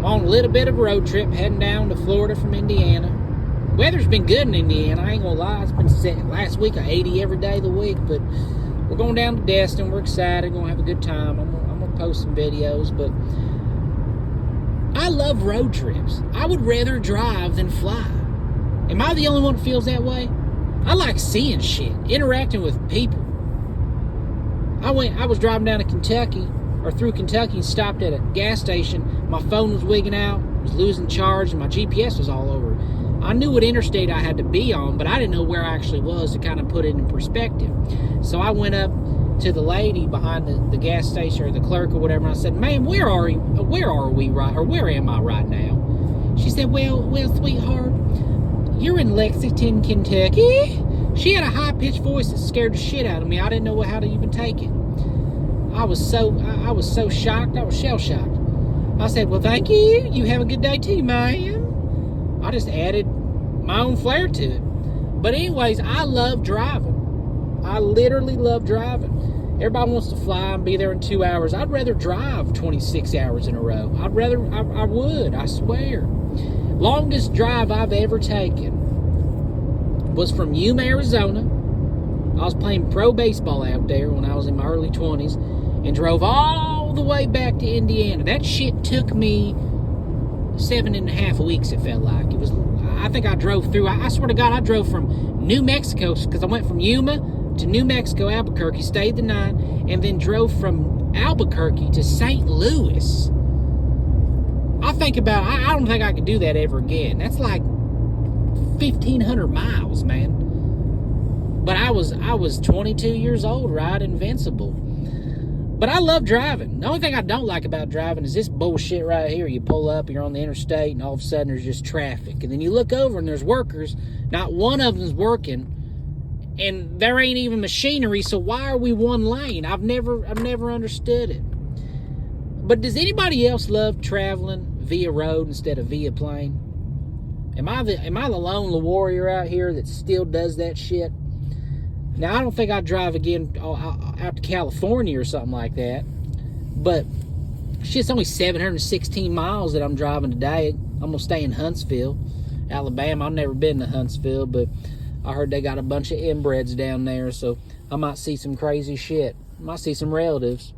on a little bit of a road trip heading down to Florida from Indiana. Weather's been good in Indiana, I ain't gonna lie. It's been set last week, 80 every day of the week, but we're going down to Destin. We're excited, gonna have a good time. I'm gonna post some videos, but I love road trips. I would rather drive than fly. Am I the only one that feels that way? I like seeing shit, interacting with people. I was driving down to Kentucky, or through Kentucky, and stopped at a gas station. My phone was wigging out, was losing charge, and my GPS was all over. I knew what interstate I had to be on, but I didn't know where I actually was to kind of put it in perspective. So I went up to the lady behind the gas station, or the clerk or whatever, and I said, "Ma'am, where are we right, or where am I right now?" She said, well, sweetheart, you're in Lexington, Kentucky. She had a high-pitched voice that scared the shit out of me. I didn't know how to even take it. I was so shocked. I was shell-shocked. I said, well, thank you. You have a good day too, ma'am. I just added my own flair to it. But anyways, I love driving. I literally love driving. Everybody wants to fly and be there in 2 hours. I'd rather drive 26 hours in a row. I would, I swear. Longest drive I've ever taken was from Yuma, Arizona. I was playing pro baseball out there when I was in my early 20s and drove all the way back to Indiana. That shit took me 7.5 weeks, it felt like. I think I drove through, I swear to God, I drove from New Mexico, because I went from Yuma to New Mexico, Albuquerque, stayed the night, and then drove from Albuquerque to St. Louis. I think about it, I don't think I could do that ever again. That's like 1,500 miles, man. But I was 22 years old, right? Invincible. But I love driving. The only thing I don't like about driving is this bullshit right here. You pull up, you're on the interstate, and all of a sudden there's just traffic. And then you look over and there's workers. Not one of them's working. And there ain't even machinery, so why are we one lane? I've never understood it. But does anybody else love traveling via road instead of via plane? Am I the lone warrior out here that still does that shit? Now, I don't think I'd drive again out to California or something like that. But shit's only 716 miles that I'm driving today. I'm going to stay in Huntsville, Alabama. I've never been to Huntsville, but I heard they got a bunch of inbreds down there, so I might see some crazy shit. I might see some relatives.